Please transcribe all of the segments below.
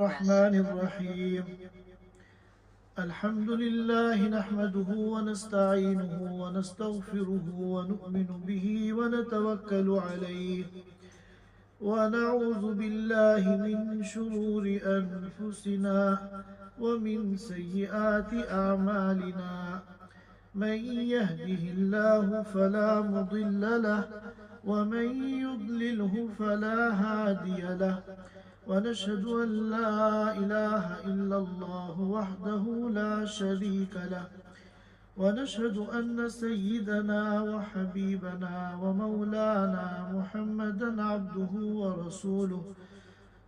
الرحمن الرحيم الحمد لله نحمده ونستعينه ونستغفره ونؤمن به ونتوكل عليه ونعوذ بالله من شرور أنفسنا ومن سيئات أعمالنا من يهده الله فلا مضل له ومن يضلله فلا هادي له ونشهد أن لا إله إلا الله وحده لا شريك له ونشهد أن سيدنا وحبيبنا ومولانا محمدا عبده ورسوله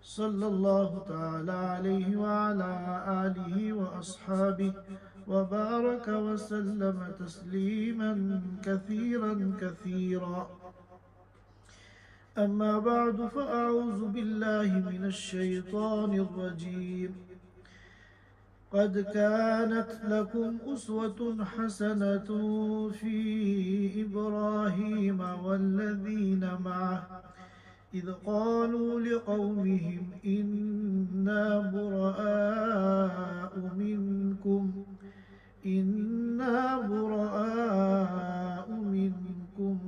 صلى الله تعالى عليه وعلى آله وأصحابه وبارك وسلم تسليما كثيرا أما بعد فأعوذ بالله من الشيطان الرجيم قد كانت لكم أسوة حسنة في إبراهيم والذين معه إذ قالوا لقومهم إنا براء منكم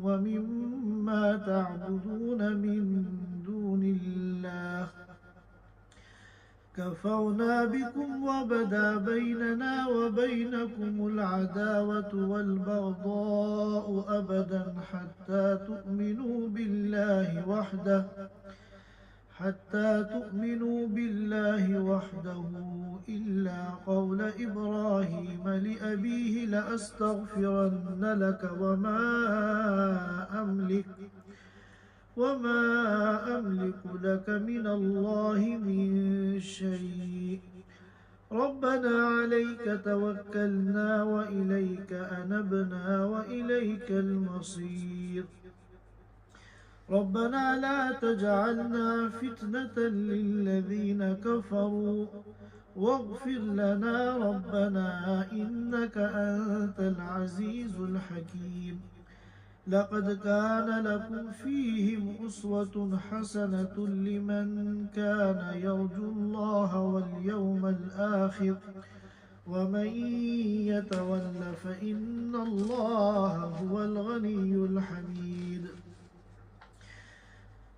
ومما تعبدون من دون الله كفرنا بكم وبدا بيننا وبينكم العداوة والبغضاء أبدا حتى تؤمنوا بالله وحده إلا قول إبراهيم لأبيه لأستغفرن لك وما أملك لك من الله من شيء ربنا عليك توكلنا وإليك أنبنا وإليك المصير ربنا لا تجعلنا فتنة للذين كفروا واغفر لنا ربنا إنك أنت العزيز الحكيم لقد كان لكم فيهم أسوة حسنة لمن كان يرجو الله واليوم الآخر ومن يتول فإن الله هو الغني الحميد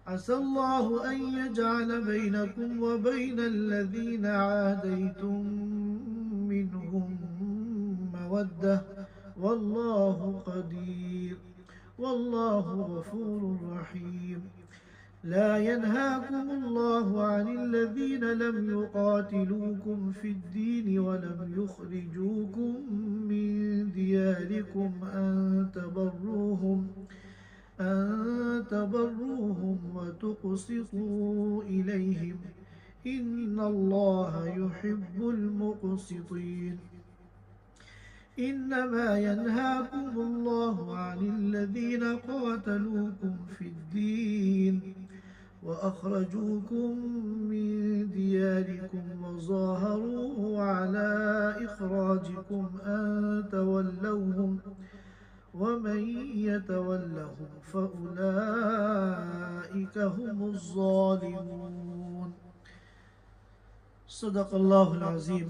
عسى الله أن يجعل بينكم وبين الذين عاديتم منهم مودة والله قدير والله غفور رحيم لا ينهاكم الله عن الذين لم يقاتلوكم في الدين ولم يخرجوكم من دياركم أن تبروهم وتقسطوا إليهم إن الله يحب المقسطين إنما ينهاكم الله عن الذين قاتلوكم في الدين وأخرجوكم من دياركم وظاهروا على إخراجكم أن تولوهم ومن يتولهم فأولئك هم الظالمون صدق الله العظيم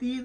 3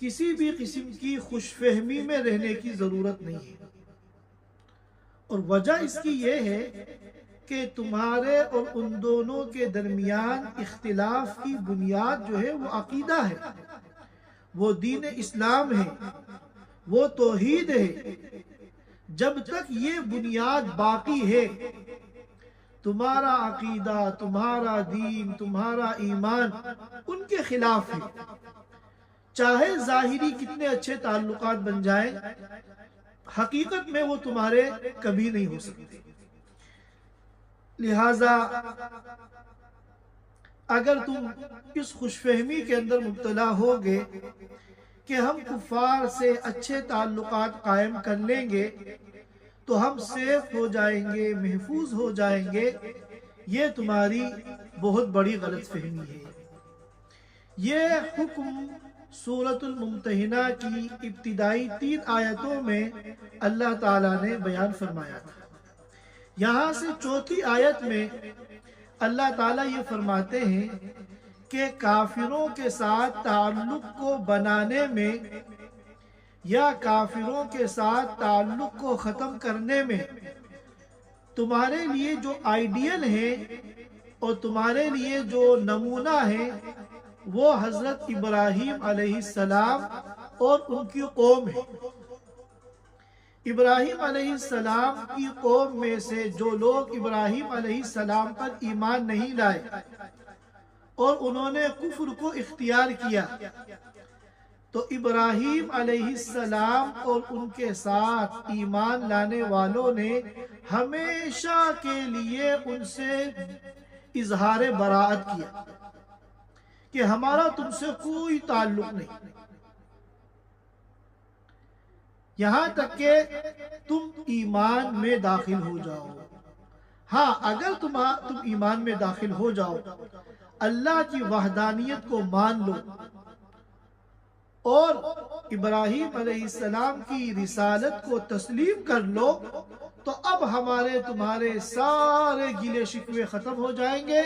کسی بھی قسم کی خوش فہمی میں رہنے کی ضرورت نہیں ہے، اور وجہ اس کی یہ ہے کہ تمہارے اور ان دونوں کے درمیان اختلاف کی بنیاد جو ہے وہ عقیدہ ہے، وہ دین اسلام ہے، وہ توحید ہے۔ جب تک یہ بنیاد باقی ہے، تمہارا عقیدہ، تمہارا دین، تمہارا ایمان ان کے خلاف ہے، چاہے ظاہری کتنے اچھے تعلقات بن جائیں، حقیقت میں وہ تمہارے کبھی نہیں ہو سکتے۔ لہذا اگر تم اس خوش فہمی کے اندر مبتلا ہوگے کہ ہم کفار سے اچھے تعلقات قائم کر لیں گے تو ہم سیف ہو جائیں گے، محفوظ ہو جائیں گے، یہ تمہاری بہت بڑی غلط فہمی ہے۔ یہ حکم سورۃ الممتحنہ کی ابتدائی 3 آیتوں میں اللہ تعالیٰ نے بیان فرمایا تھا۔ یہاں سے 4تھی آیت میں اللہ تعالیٰ یہ فرماتے ہیں کہ کافروں کے ساتھ تعلق کو بنانے میں یا کافروں کے ساتھ تعلق کو ختم کرنے میں تمہارے لیے جو آئیڈیل ہے اور تمہارے لیے جو نمونہ ہے وہ حضرت ابراہیم علیہ السلام اور ان کی قوم ہے۔ ابراہیم علیہ السلام کی قوم میں سے جو لوگ ابراہیم علیہ السلام پر ایمان نہیں لائے اور انہوں نے کفر کو اختیار کیا، تو ابراہیم علیہ السلام اور ان کے ساتھ ایمان لانے والوں نے ہمیشہ کے لیے ان سے اظہار براءت کیا کہ ہمارا تم سے کوئی تعلق نہیں، یہاں تک کہ تم ایمان میں داخل ہو جاؤ۔ ہاں، اگر تم ایمان میں داخل ہو جاؤ، اللہ کی وحدانیت کو مان لو اور ابراہیم علیہ السلام کی رسالت کو تسلیم کر لو، تو اب ہمارے تمہارے سارے گلے شکوے ختم ہو جائیں گے۔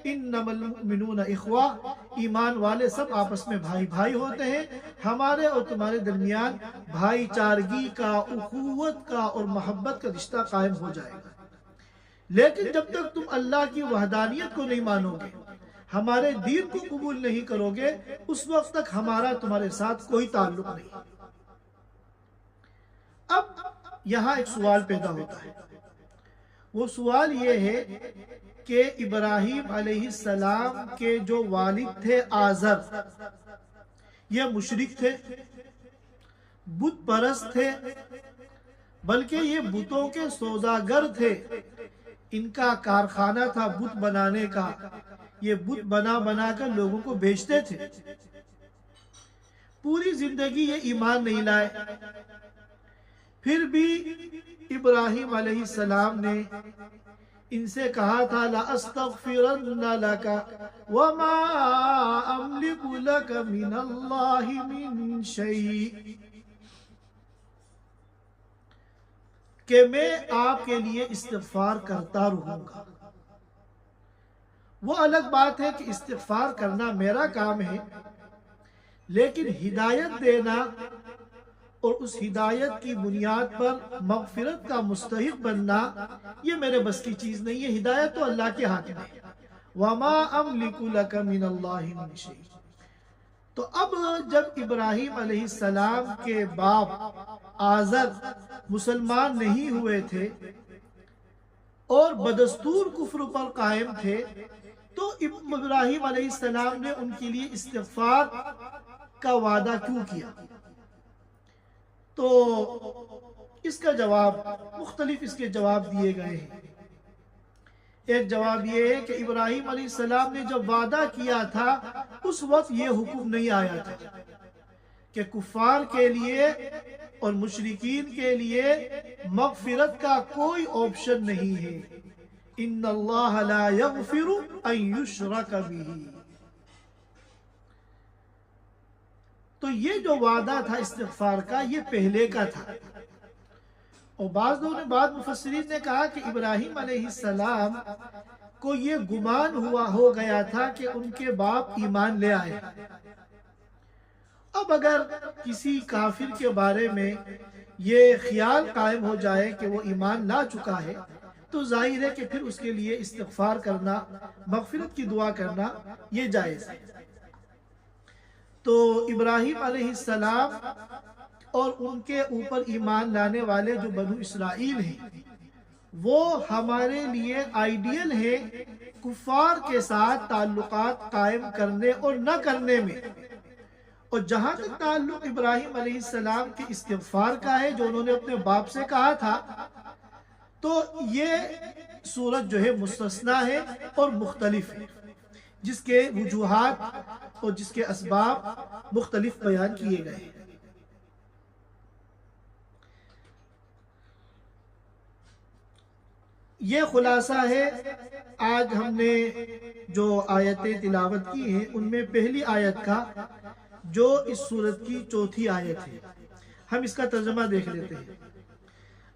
انما المؤمنون اخوہ، ایمان والے سب آپس میں بھائی بھائی ہوتے ہیں، ہمارے اور تمہارے درمیان بھائی چارگی کا، اخوت کا اور محبت کا رشتہ قائم ہو جائے گا۔ لیکن جب تک تم اللہ کی وحدانیت کو نہیں مانو گے، ہمارے دین کو قبول نہیں کرو گے، اس وقت تک ہمارا تمہارے ساتھ کوئی تعلق نہیں۔ اب یہاں ایک سوال پیدا ہوتا ہے، وہ سوال یہ ہے کہ ابراہیم علیہ السلام کے جو والد تھے آزر، یہ مشرک تھے، بت پرست تھے، بلکہ یہ بتوں کے سوداگر تھے، ان کا کارخانہ تھا بت بنانے کا، یہ بت بنا بنا کر لوگوں کو بیچتے تھے۔ پوری زندگی یہ ایمان نہیں لائے، پھر بھی ابراہیم علیہ السلام نے ان سے کہا تھا لَأَسْتَغْفِرَنَّ لَكَ وَمَا أَمْلِكُ لَكَ مِنَ اللَّهِ مِنْ شَيْءٍ، کہ میں آپ کے لیے استغفار کرتا رہوں گا۔ وہ الگ بات ہے کہ استغفار کرنا میرا کام ہے، لیکن ہدایت دینا اور اس ہدایت کی بنیاد پر مغفرت کا مستحق بننا یہ میرے بس کی چیز نہیں ہے، ہدایت تو اللہ کے ہاتھ میں ہے۔ وَمَا أَمْلِكُ لَكَ مِنَ اللَّهِ مِنْ شَيْءٍ۔ تو اب جب ابراہیم علیہ السلام کے باپ آزر مسلمان نہیں ہوئے تھے اور بدستور کفر پر قائم تھے، تو ابراہیم علیہ السلام نے ان کے لیے استغفار کا وعدہ کیوں کیا؟ تو اس کا جواب مختلف اس کے جواب دیے گئے ہیں۔ ایک جواب یہ ہے کہ ابراہیم علیہ السلام نے جب وعدہ کیا تھا اس وقت یہ حکم نہیں آیا تھا کہ کفار کے لیے اور مشرکین کے لیے مغفرت کا کوئی آپشن نہیں ہے۔ ان اللہ لا یغفر ان یشرک بہ۔ تو یہ جو وعدہ تھا استغفار کا یہ پہلے کا تھا، اور بعض مفسرین نے کہا کہ ابراہیم علیہ السلام کو یہ گمان ہو گیا تھا کہ ان کے باپ ایمان لے آئے، اب اگر کسی کافر کے بارے میں یہ خیال قائم ہو جائے کہ وہ ایمان لا چکا ہے تو ظاہر ہے کہ پھر اس کے لیے استغفار کرنا، مغفرت کی دعا کرنا یہ جائز ہے۔ تو ابراہیم علیہ السلام اور ان کے اوپر ایمان لانے والے جو بنو اسرائیل ہیں وہ ہمارے لیے آئیڈیل ہے کفار کے ساتھ تعلقات قائم کرنے اور نہ کرنے میں۔ اور جہاں تک تعلق ابراہیم علیہ السلام کے استغفار کا ہے جو انہوں نے اپنے باپ سے کہا تھا، تو یہ صورت جو ہے مستثنا ہے اور مختلف ہے، جس کے وجوہات اور جس کے اسباب مختلف بیان کیے گئے ہیں۔ یہ خلاصہ ہے آج ہم نے جو آیتیں تلاوت کی ہیں ان میں پہلی آیت کا جو اس سورت کی چوتھی آیت ہے، ہم اس کا ترجمہ دیکھ لیتے ہیں۔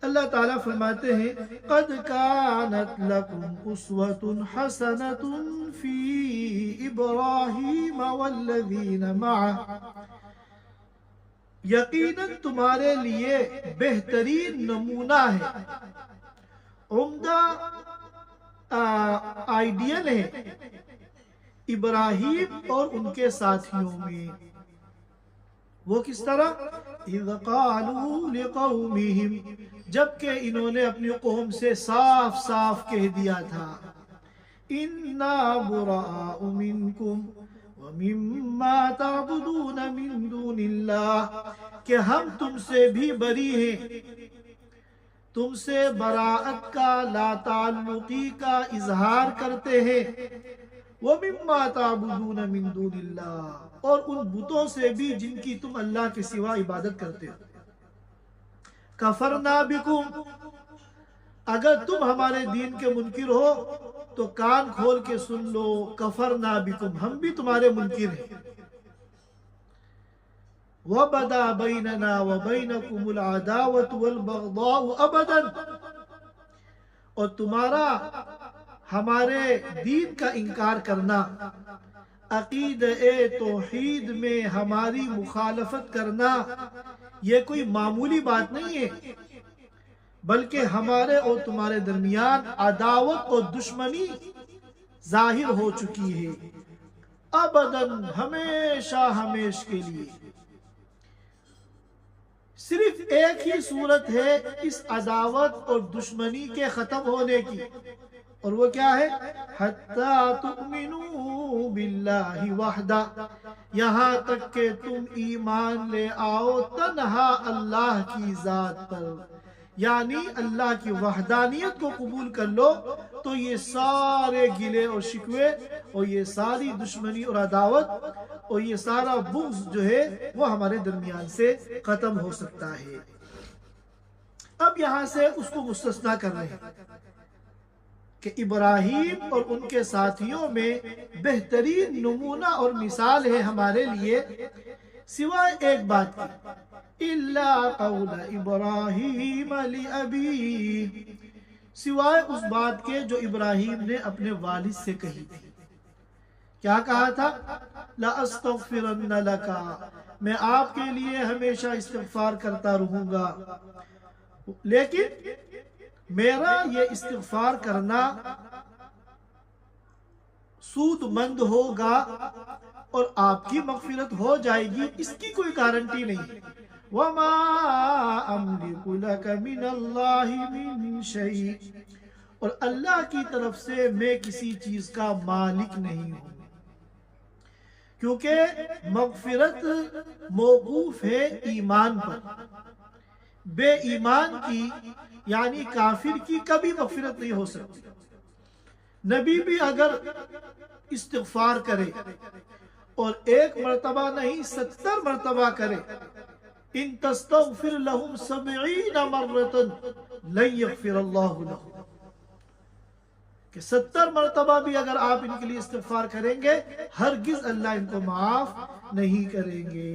اللہ تعالیٰ فرماتے ہیں قَدْ كَانَتْ لَكُمْ أُسْوَةٌ حَسَنَةٌ فِي إِبْرَاهِيمَ وَالَّذِينَ مَعَهُ، یقیناً تمہارے لیے بہترین نمونہ ہے، عمدہ آئیڈیل ہے ابراہیم اور ان کے ساتھیوں میں۔ وہ کس طرح؟ اِذْ قَالُوا لِقَوْمِهِمْ، جبکہ انہوں نے اپنی قوم سے صاف صاف کہہ دیا تھا اِنَّا بُرَاءُ مِنْكُمْ وَمِمَّا تَعْبُدُونَ مِن دُونِ اللَّهِ، کہ ہم تم سے بھی بری ہیں، تم سے براءت کا، لا تعلقی کا اظہار کرتے ہیں، وَمِمَّا تَعْبُدُونَ مِن دُونِ اللَّهِ، اور ان بتوں سے بھی جن کی تم اللہ کے سوا عبادت کرتے ہو۔ کفرنا بکم، اگر تم ہمارے دین کے منکر ہو تو کان کھول کے سن لو، کفرنا بکم، ہم بھی تمہارے منکر ہیں۔ وَبَدَا بَيْنَنَا وَبَيْنَكُمُ الْعَدَاوَةُ وَالْبَغْضَاءُ أَبَدًا، اور تمہارا ہمارے دین کا انکار کرنا، عقیدہ توحید میں ہماری مخالفت کرنا، یہ کوئی معمولی بات نہیں ہے، بلکہ ہمارے اور تمہارے درمیان عداوت اور دشمنی ظاہر ہو چکی ہے، ابداً، ہمیشہ ہمیش کے لیے۔ صرف ایک ہی صورت ہے اس عداوت اور دشمنی کے ختم ہونے کی، اور وہ کیا ہے؟ حَتَّى تُؤْمِنُوا بِاللَّهِ وَحْدَهُ، یہاں تک کہ تم ایمان لے آؤ تنہا اللہ کی ذات پر، یعنی اللہ کی وحدانیت کو قبول کر لو تو یہ سارے گلے اور شکوے اور یہ ساری دشمنی اور عداوت اور یہ سارا بغض جو ہے وہ ہمارے درمیان سے ختم ہو سکتا ہے۔ اب یہاں سے اس کو مستثنا کر رہے ہیں کہ ابراہیم اور ان کے ساتھیوں میں بہترین نمونہ اور مثال ہے ہمارے لیے، سوائے ایک بات کی، إِلَّا قَوْلَ إِبْرَاهِيمَ لِأَبِيهِ، سوائے اس بات کے جو ابراہیم نے اپنے والد سے کہی تھی۔ کیا کہا تھا؟ لَأَسْتَغْفِرَنَّ لَكَ، میں آپ کے لیے ہمیشہ استغفار کرتا رہوں گا، لیکن میرا یہ استغفار کرنا سود مند ہوگا اور آپ کی مغفرت ہو جائے گی، اس کی کوئی گارنٹی نہیں۔ وَمَا أَمْلِكُ لَكَ مِنَ اللَّهِ مِن شَيْءٍ، اور اللہ کی طرف سے میں کسی چیز کا مالک نہیں ہوں، کیونکہ مغفرت موقوف ہے ایمان پر۔ بے ایمان کی یعنی کافر کی کبھی مغفرت نہیں ہو سکتی۔ نبی بھی اگر استغفار کرے اور ایک مرتبہ نہیں 70 مرتبہ کرے، ان تستغفر لهم 70 مرة لن يغفر اللہ لهم، کہ 70 مرتبہ بھی اگر آپ ان کے لیے استغفار کریں گے ہرگز اللہ ان کو معاف نہیں کریں گے۔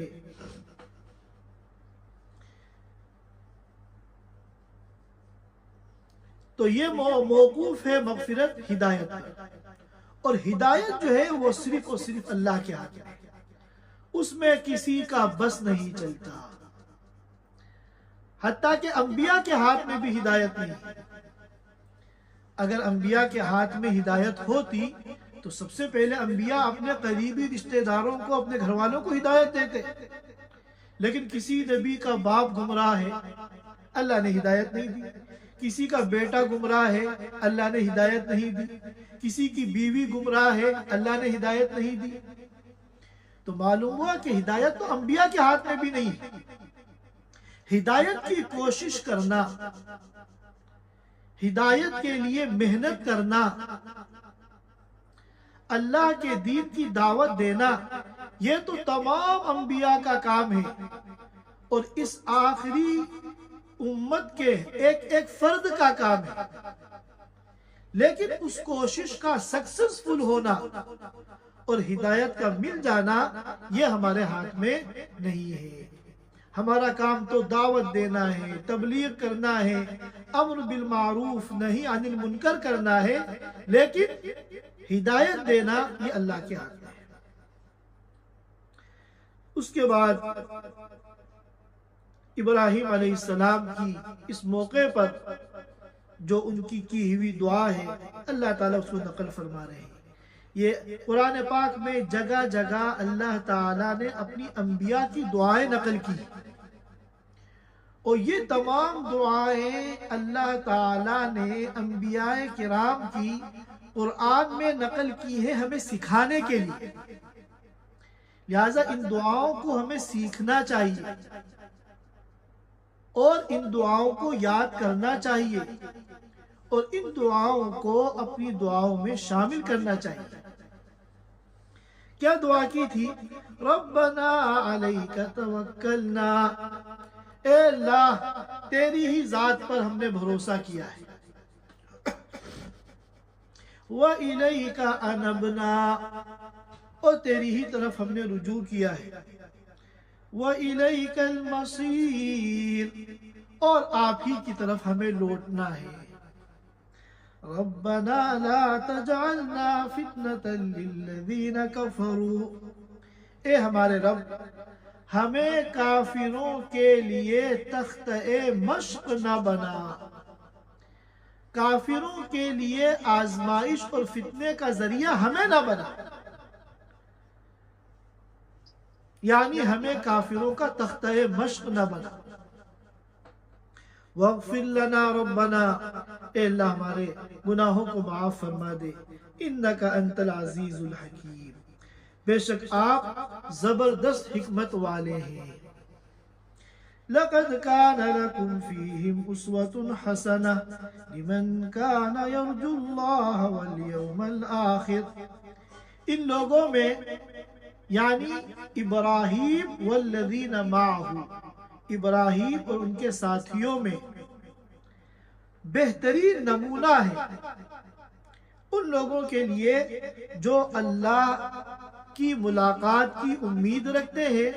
تو یہ موقوف ہے مغفرت ہدایت پر، اور ہدایت جو ہے وہ صرف اور صرف اللہ کے ہاتھ میں ہے، اس میں کسی کا بس نہیں چلتا، حتیٰ کہ انبیاء کے ہاتھ میں بھی ہدایت نہیں۔ اگر انبیاء کے ہاتھ میں ہدایت ہوتی تو سب سے پہلے انبیاء اپنے قریبی رشتہ داروں کو، اپنے گھر والوں کو ہدایت دیتے، لیکن کسی نبی کا باپ گمراہ ہے، اللہ نے ہدایت نہیں دی، کسی کا بیٹا گمراہ ہے، اللہ نے ہدایت نہیں دی، کسی کی بیوی گمراہ ہے، اللہ نے ہدایت نہیں دی۔ تو معلوم ہوا کہ ہدایت تو انبیاء کے ہاتھ میں بھی نہیں ہے۔ ہدایت کی کوشش کرنا، ہدایت کے لیے محنت کرنا، اللہ کے دین کی دعوت دینا، یہ تو تمام انبیاء کا کام ہے، اور اس آخری امت کے ایک ایک فرد کا کام ہے۔ لیکن اس کوشش کا سکسسفل ہونا اور ہدایت کا مل جانا یہ ہمارے ہاتھ میں نہیں ہے۔ ہمارا کام تو دعوت دینا ہے، تبلیغ کرنا ہے، امر بالمعروف نہی عن المنکر کرنا ہے، لیکن ہدایت دینا یہ اللہ کے ہاتھ میں ہے۔ اس کے بعد ابراہیم علیہ السلام کی اس موقع پر جو ان کی ہوئی دعا ہے، اللہ تعالیٰ اس کو نقل فرما رہے ہیں۔ یہ قرآن پاک میں جگہ جگہ اللہ تعالیٰ نے اپنی انبیاء کی دعائیں نقل کی، اور یہ تمام دعائیں اللہ تعالیٰ نے انبیاء کرام کی قرآن میں نقل کی ہے ہمیں سکھانے کے لیے۔ لہٰذا ان دعاؤں کو ہمیں سیکھنا چاہیے اور ان دعاؤں کو یاد کرنا چاہیے، اور ان دعاؤں کو اپنی دعاؤں میں شامل کرنا چاہیے۔ کیا دعا کی تھی؟ ربنا علیک توکلنا، اے اللہ تیری ہی ذات پر ہم نے بھروسہ کیا ہے، وَإِلَيْكَ أَنَبْنَا، اور تیری ہی طرف ہم نے رجوع کیا ہے، وَإِلَيْكَ الْمَصِيرُ، اور آپ ہی کی طرف ہمیں لوٹنا ہے۔ ربنا لا تجعلنا فتنة للذین کفروا، اے ہمارے رب ہمیں کافروں کے لیے تختہ مشق نہ بنا، کافروں کے لیے آزمائش اور فتنے کا ذریعہ ہمیں نہ بنا، یعنی ہمیں کافروں کا تختہ مشق نہ بنا۔ وَاغْفِرْ لَنَا رَبَّنَا، اے اللہ ہمارے گناہوں کو معاف فرما دے، اِنَّكَ أَنْتَ الْعَزِيزُ الْحَكِيمُ، بے شک آپ زبردست حکمت والے ہیں۔ لَقَدْ كَانَ لَكُمْ فِيهِمْ أُسْوَةٌ حَسَنَةٌ لِمَنْ كَانَ يَرْجُو اللَّهَ وَالْيَوْمَ الْآخِرَ، ان لوگوں میں یعنی ابراہیم والذین معہ، ابراہیم اور ان کے ساتھیوں میں بہترین نمونہ ہے ان لوگوں کے لیے جو اللہ کی ملاقات کی امید رکھتے ہیں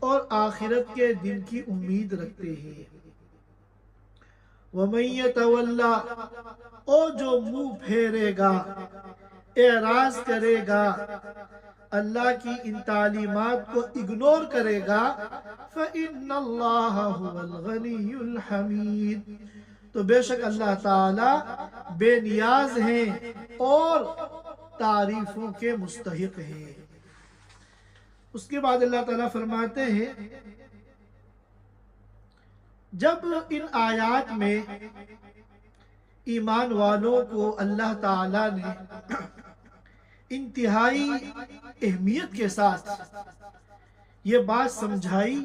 اور آخرت کے دن کی امید رکھتے ہیں۔ وَمَن يَتَوَلَّ، اور جو منہ پھیرے گا، اعراض کرے گا، اللہ کی ان تعلیمات کو اگنور کرے گا، فَإِنَّ اللَّهَ هُوَ الْغَنِيُّ الْحَمِيدُ، تو بے شک اللہ تعالیٰ بے نیاز ہیں اور تعریفوں کے مستحق ہیں۔ اس کے بعد اللہ تعالیٰ فرماتے ہیں جب ان آیات میں ایمان والوں کو اللہ تعالیٰ نے انتہائی اہمیت کے ساتھ یہ بات سمجھائی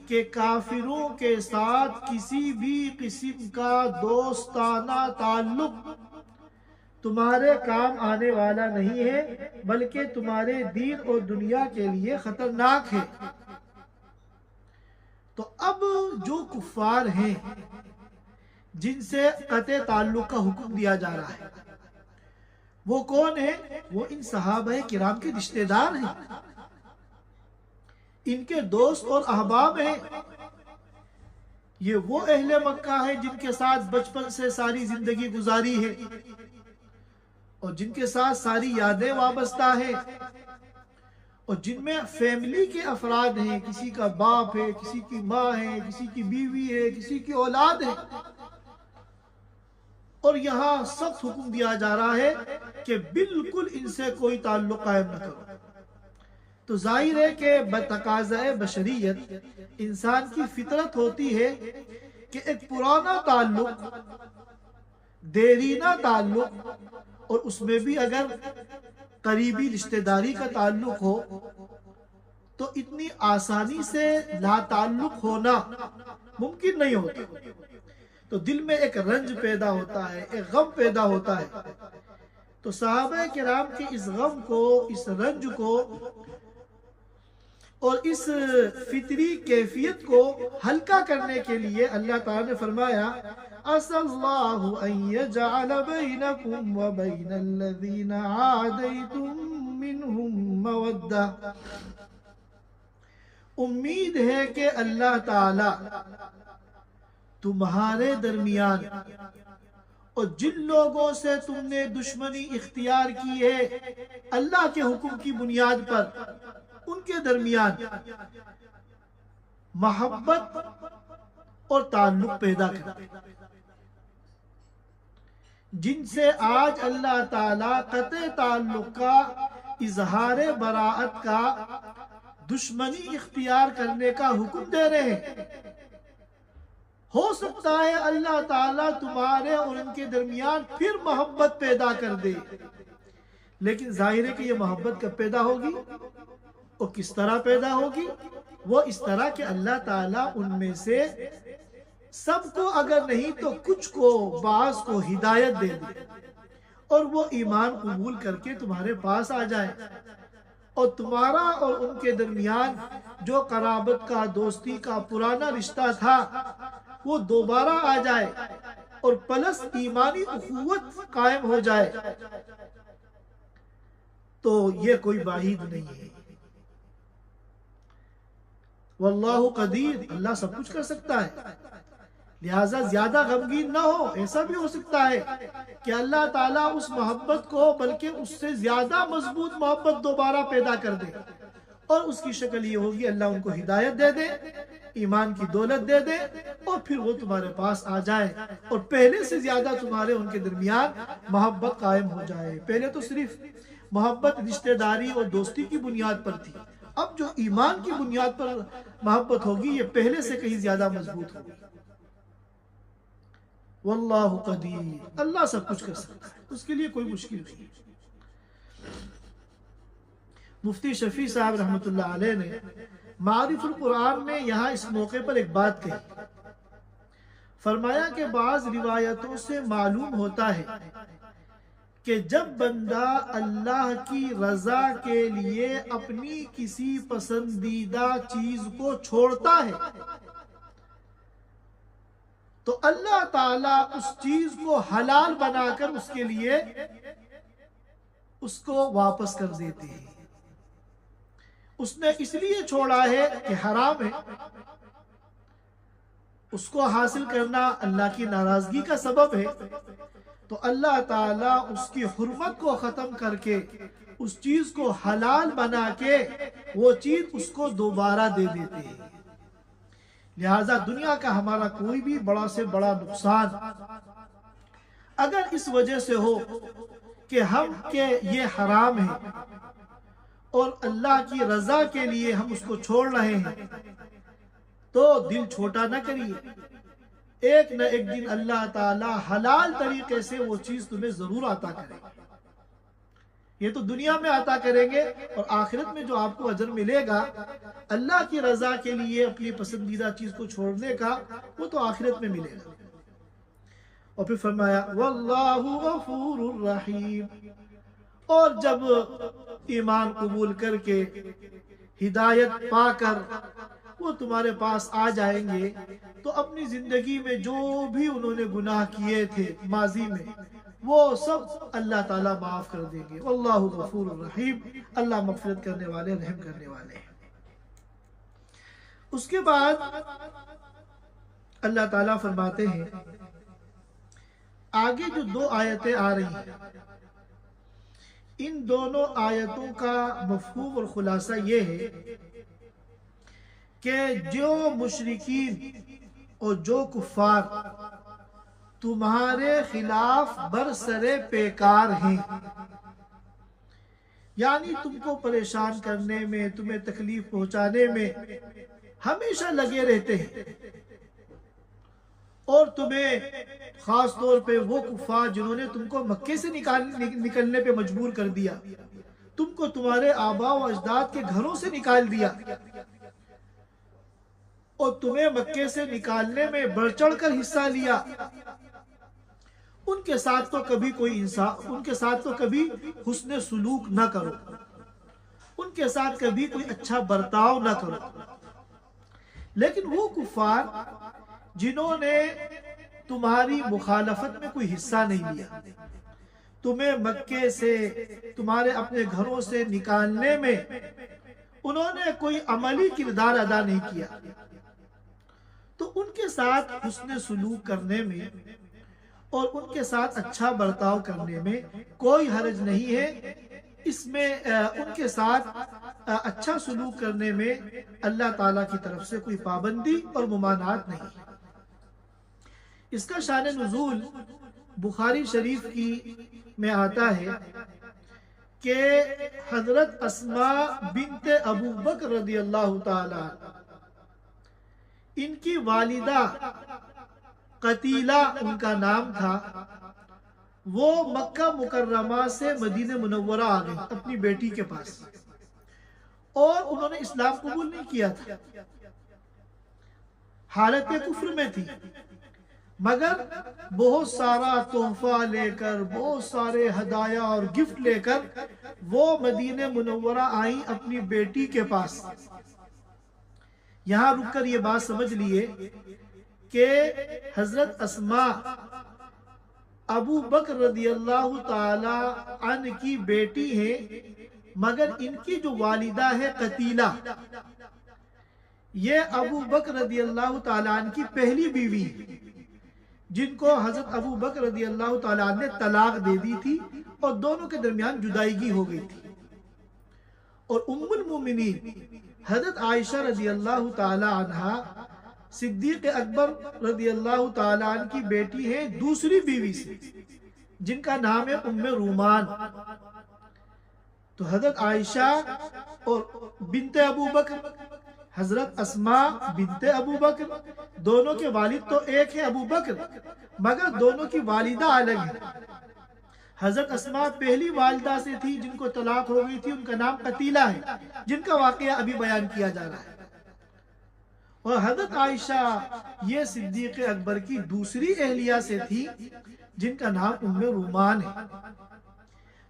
کہ کافروں کے ساتھ کسی بھی قسم کا دوستانہ تعلق تمہارے کام آنے والا نہیں ہے، بلکہ تمہارے دین اور دنیا کے لیے خطرناک ہے۔ تو اب جو کفار ہیں جن سے قطع تعلق کا حکم دیا جا رہا ہے وہ کون ہیں؟ وہ ان صحابہ کرام کے رشتہ دار ہیں، ان کے دوست اور احباب ہیں۔ یہ وہ اہل مکہ ہیں جن کے ساتھ بچپن سے ساری زندگی گزاری ہے اور جن کے ساتھ ساری یادیں وابستہ ہیں، اور جن میں فیملی کے افراد ہیں، کسی کا باپ ہے، کسی کی ماں ہے، کسی کی بیوی ہے، کسی کی اولاد ہے، اور یہاں سخت حکم دیا جا رہا ہے کہ بالکل ان سے کوئی تعلق قائم نہ کرو۔ تو ظاہر ہے کہ بتقاضۂ بشریت انسان کی فطرت ہوتی ہے کہ ایک پرانا تعلق، دیرینہ تعلق، اور اس میں بھی اگر قریبی رشتہ داری کا تعلق ہو تو اتنی آسانی سے لا تعلق ہونا ممکن نہیں ہوتا۔ تو دل میں ایک رنج پیدا ہوتا ہے، ایک غم پیدا ہوتا ہے۔ تو صحابہ کرام کے اس غم کو، اس رنج کو اور اس فطری کیفیت کو ہلکا کرنے کے لیے اللہ تعالیٰ نے فرمایا عَسَى اللَّهُ أَن يَجْعَلَ بَيْنَكُمْ وَبَيْنَ الَّذِينَ عَادَيْتُم مِّنْهُم مَّوَدَّةً۔ امید ہے کہ اللہ تعالیٰ تمہارے درمیان اور جن لوگوں سے تم نے دشمنی اختیار کی ہے اللہ کے حکم کی بنیاد پر، ان کے درمیان محبت اور تعلق پیدا کرے۔ جن سے آج اللہ تعالیٰ قطع تعلق کا، اظہار براءت کا، دشمنی اختیار کرنے کا حکم دے رہے ہیں، ہو سکتا ہے اللہ تعالیٰ تمہارے اور ان کے درمیان پھر محبت پیدا کر دے۔ لیکن ظاہر ہے کہ یہ محبت کب پیدا ہوگی اور کس طرح پیدا ہوگی؟ وہ اس طرح کہ اللہ تعالیٰ ان میں سے سب کو اگر نہیں تو کچھ کو، بعض کو ہدایت دے دے اور وہ ایمان قبول کر کے تمہارے پاس آ جائے، اور تمہارا اور ان کے درمیان جو قرابت کا، دوستی کا پرانا رشتہ تھا وہ دوبارہ آ جائے، اور پلس ایمانی اخوت قائم ہو جائے، تو یہ کوئی بعید نہیں ہے۔ واللہ قدیر، اللہ سب کچھ کر سکتا ہے، لہٰذا زیادہ غمگین نہ ہو۔ ایسا بھی ہو سکتا ہے کہ اللہ تعالیٰ اس محبت کو بلکہ اس سے زیادہ مضبوط محبت دوبارہ پیدا کر دے، اور اس کی شکل یہ ہوگی اللہ ان کو ہدایت دے دے، ایمان کی دولت دے دے، اور پھر وہ تمہارے پاس آ جائے اور پہلے سے زیادہ تمہارے ان کے درمیان محبت قائم ہو جائے۔ پہلے تو صرف محبت رشتہ داری اور دوستی کی بنیاد پر تھی، اب جو ایمان کی بنیاد پر محبت ہوگی یہ پہلے سے کہیں زیادہ مضبوط ہوگی۔ واللہ قدیر، اللہ سب کچھ کر سکتا ہے، اس کے لیے کوئی مشکل نہیں۔ مفتی شفیع صاحب رحمۃ اللہ علیہ نے معارف القرآن میں یہاں اس موقع پر ایک بات کہی، فرمایا کہ بعض روایتوں سے معلوم ہوتا ہے کہ جب بندہ اللہ کی رضا کے لیے اپنی کسی پسندیدہ چیز کو چھوڑتا ہے تو اللہ تعالیٰ اس چیز کو حلال بنا کر اس کے لیے اس کو واپس کر دیتے ہیں۔ اس نے اس لیے چھوڑا ہے کہ حرام ہے، اس کو حاصل کرنا اللہ کی ناراضگی کا سبب ہے، تو اللہ تعالیٰ اس کی حرمت کو ختم کر کے اس چیز کو حلال بنا کے وہ چیز اس کو دوبارہ دے دیتے ہیں۔ لہٰذا دنیا کا ہمارا کوئی بھی بڑا سے بڑا نقصان اگر اس وجہ سے ہو کہ ہم کہ یہ حرام ہے اور اللہ کی رضا کے لیے ہم اس کو چھوڑ رہے ہیں، تو دل چھوٹا نہ کریے، ایک نہ ایک دن اللہ تعالی حلال طریقے سے وہ چیز تمہیں ضرور عطا کرے گا۔ یہ تو دنیا میں عطا کریں گے، اور آخرت میں جو آپ کو اجر ملے گا اللہ کی رضا کے لیے اپنی پسندیدہ چیز کو چھوڑنے کا، وہ تو آخرت میں ملے گا۔ اور پھر فرمایا واللہ غفور الرحیم، اور جب ایمان قبول کر کے ہدایت پا کر وہ تمہارے پاس آ جائیں گے تو اپنی زندگی میں جو بھی انہوں نے گناہ کیے تھے ماضی میں وہ سب اللہ تعالیٰ معاف کر دیں گے۔ واللہ غفور الرحیم، اللہ مغفرت کرنے والے، رحم کرنے والے ہیں۔ اس کے بعد اللہ تعالیٰ فرماتے ہیں، آگے جو دو آیتیں آ رہی ہیں ان دونوں آیتوں کا مفہوم اور خلاصہ یہ ہے کہ جو مشرکین اور جو کفار تمہارے خلاف برسرے پیکار ہیں، یعنی تم کو پریشان کرنے میں، تمہیں تکلیف پہنچانے میں ہمیشہ لگے رہتے ہیں، اور تمہیں خاص طور پہ وہ کفار جنہوں نے تم کو مکے سے نکلنے پہ مجبور کر دیا، تم کو تمہارے آباء و اجداد کے گھروں سے نکال دیا، اور تمہیں مکے سے نکالنے میں بڑھ چڑھ کر حصہ لیا، ان کے ساتھ تو کبھی کوئی انصاف، ان کے ساتھ تو کبھی حسن سلوک نہ کرو، ان کے ساتھ کبھی کوئی اچھا برتاؤ نہ کرو۔ لیکن وہ کفار جنہوں نے تمہاری مخالفت میں کوئی حصہ نہیں لیا، تمہیں مکے سے، تمہارے اپنے گھروں سے نکالنے میں انہوں نے کوئی عملی کردار ادا نہیں کیا، تو ان کے ساتھ حسن سلوک کرنے میں اور ان کے ساتھ اچھا برتاؤ کرنے میں کوئی حرج نہیں ہے۔ اس میں ان کے ساتھ اچھا سلوک کرنے میں اللہ تعالیٰ کی طرف سے کوئی پابندی اور ممانعت نہیں۔ اس کا شان نزول بخاری شریف کی میں آتا ہے کہ حضرت اسماء بنت ابو بکر رضی اللہ تعالی ان کی والدہ قتیلہ ان کا نام تھا، وہ مکہ مکرمہ سے مدینہ منورہ آ گئی اپنی بیٹی کے پاس، اور انہوں نے اسلام قبول نہیں کیا تھا، حالت کفر میں تھی، مگر بہت سارا تحفہ لے کر، بہت سارے ہدایہ اور گفٹ لے کر وہ مدینہ منورہ آئیں اپنی بیٹی کے پاس۔ یہاں رک کر یہ بات سمجھ لیے کہ حضرت اسماء ابو بکر رضی اللہ تعالی عنہ کی بیٹی ہیں، مگر ان کی جو والدہ ہے قتیلہ، یہ ابو بکر رضی اللہ تعالی عنہ کی پہلی بیوی، جن کو حضرت ابو بکر رضی اللہ تعالی عنہ نے طلاق دے دی تھی اور دونوں کے درمیان جدائیگی ہو گئی تھی۔ اور ام المومنین حضرت عائشہ رضی اللہ تعالی عنہ صدیق اکبر رضی اللہ تعالی عنہ کی بیٹی ہے دوسری بیوی سے، جن کا نام ہے ام رومان۔ تو حضرت عائشہ اور بنت ابو بکر، حضرت اسماء بنت ابو بکر، دونوں کے والد تو ایک ہے ابو بکر، مگر دونوں کی والدہ الگ ہے۔ حضرت اسماء پہلی والدہ سے تھی جن کو طلاق ہو گئی تھی، ان کا نام قتیلہ ہے، جن کا واقعہ ابھی بیان کیا جا رہا ہے۔ اور حضرت عائشہ یہ صدیق اکبر کی دوسری اہلیہ سے تھی، جن کا نام ام رومان ہے۔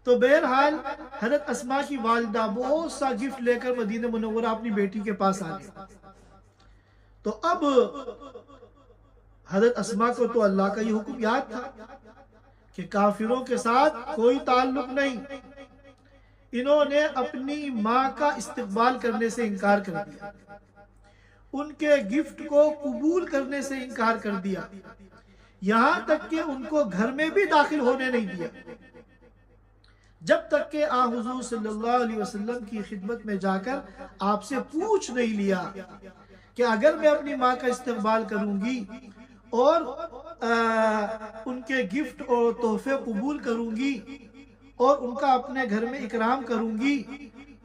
تو بہرحال حضرت اسماء کی والدہ بہت سا گفٹ لے کر مدینہ منورہ اپنی بیٹی کے پاس آ گئی۔ تو اب حضرت اسماء کو تو اللہ کا یہ حکم یاد تھا کہ کافروں کے ساتھ کوئی تعلق نہیں۔ انہوں نے اپنی ماں کا استقبال کرنے سے انکار کر دیا، ان کے گفٹ کو قبول کرنے سے انکار کر دیا، یہاں تک کہ ان کو گھر میں بھی داخل ہونے نہیں دیا، جب تک کہ آن حضور صلی اللہ علیہ وسلم کی خدمت میں جا کر آپ سے پوچھ نہیں لیا کہ اگر میں اپنی ماں کا استقبال کروں گی اور ان کے گفٹ اور تحفے قبول کروں گی اور ان کا اپنے گھر میں اکرام کروں گی،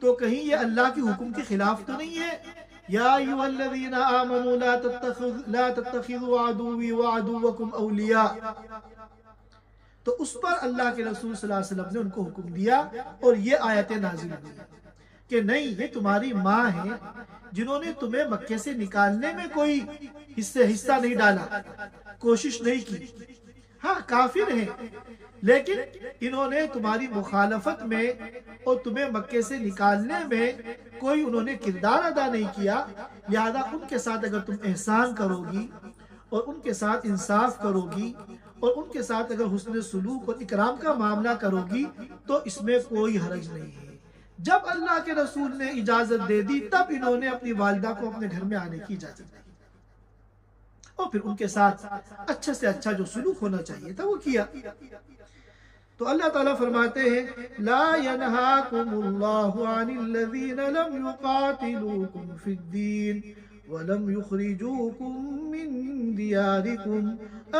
تو کہیں یہ اللہ کے حکم کے خلاف تو نہیں ہے؟ یا ایھا الذین آمنوا لا تتخذوا عدوی وعدوکم اولیاء۔ تو اس پر اللہ کے رسول صلی اللہ علیہ وسلم نے ان کو حکم دیا اور یہ آیتیں نازل ہوئی کہ نہیں، یہ تمہاری ماں ہیں جنہوں نے تمہیں مکے سے نکالنے میں کوئی حصہ نہیں ڈالا، کوشش نہیں کی، ہاں کافر ہیں، لیکن انہوں نے تمہاری مخالفت میں اور تمہیں مکے سے نکالنے میں کوئی انہوں نے کردار ادا نہیں کیا، لہذا ان کے ساتھ اگر تم احسان کرو گی اور ان کے ساتھ انصاف کرو گی اور ان کے ساتھ اگر حسن سلوک اور اکرام کا معاملہ کرو گی تو اس میں کوئی حرج نہیں ہے۔ جب اللہ کے رسول نے اجازت دے دی تب انہوں نے اپنی والدہ کو اپنے گھر میں آنے کی اجازت دی، اور پھر ان کے ساتھ اچھا سے اچھا جو سلوک ہونا چاہیے تھا وہ کیا۔ تو اللہ تعالیٰ فرماتے ہیں لا ينهاكم الله عن الذين لم يقاتلوكم في الدين ولم يخرجوكم من دياركم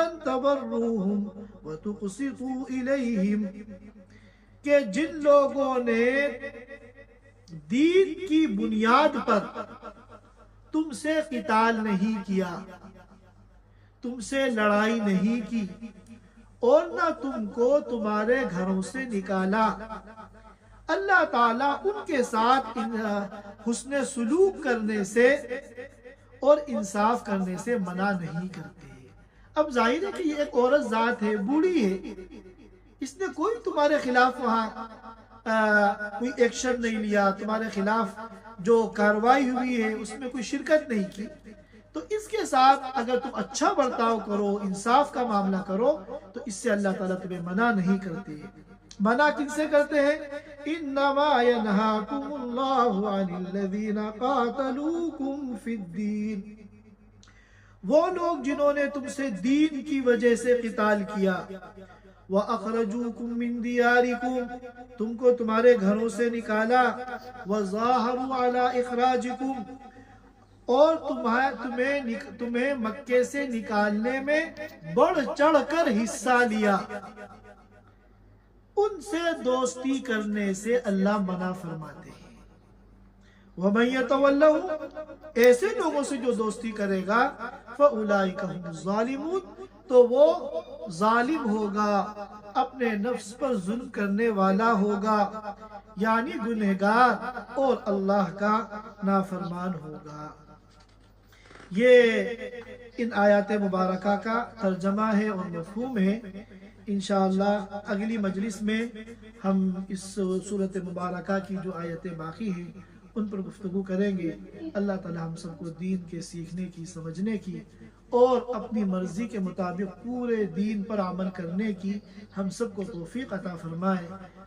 ان تبروهم وتقسطوا اليهم، کہ جن لوگوں نے دین کی بنیاد پر تم سے قتال نہیں کیا، تم سے لڑائی نہیں کی، اور نہ تم کو تمہارے گھروں سے نکالا، اللہ تعالیٰ ان کے ساتھ حسن سلوک کرنے سے اور انصاف کرنے سے منع نہیں کرتے۔ اب ظاہر ہے کہ یہ ایک عورت ذات ہے، بوڑھی ہے، اس نے کوئی تمہارے خلاف وہاں کوئی ایکشن نہیں لیا، تمہارے خلاف جو کارروائی ہوئی ہے اس میں کوئی شرکت نہیں کی، تو اس کے ساتھ اگر تم اچھا برتاؤ کرو، انصاف کا معاملہ کرو، تو اس سے اللہ تعالیٰ تمہیں منع نہیں کرتے۔ منع کن سے کرتے ہیں؟ انما ینہاکم اللہ عن الذین قاتلوکم فی الدین، وہ لوگ جنہوں نے تم سے دین کی وجہ سے قتال کیا، وَأَخْرَجُوكُم مِّن دِيَارِكُمْ، تم کو تمہارے گھروں سے نکالا، وَظَاهَرُوا عَلَىٰ إِخْرَاجِكُمْ، اور تمہیں مکے سے نکالنے میں بڑھ چڑھ کر حصہ لیا، ان سے دوستی کرنے سے اللہ منع فرماتے ہیں۔ وَمَن يَتَوَلَّهُ، ایسے لوگوں سے جو دوستی کرے گا، فَأُولَٰئِكَ هُمُ الظَّالِمُونَ، تو وہ ظالم ہوگا، اپنے نفس پر ظلم کرنے والا ہوگا، یعنی گنہگار اور اللہ کا نافرمان ہوگا۔ یہ ان آیات مبارکہ کا ترجمہ ہے اور مفہوم ہے۔ انشاءاللہ اگلی مجلس میں ہم اس سورۃ مبارکہ کی جو آیتیں باقی ہیں ان پر گفتگو کریں گے۔ اللہ تعالی ہم سب کو دین کے سیکھنے کی، سمجھنے کی اور اپنی مرضی کے مطابق پورے دین پر عمل کرنے کی ہم سب کو توفیق عطا فرمائے۔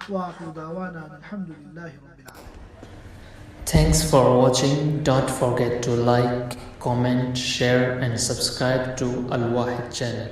وآخر دعوانا الحمدللہ رب العالمین۔ Thanks for watching. Don't forget to like, comment, share and subscribe to Al Wahid channel.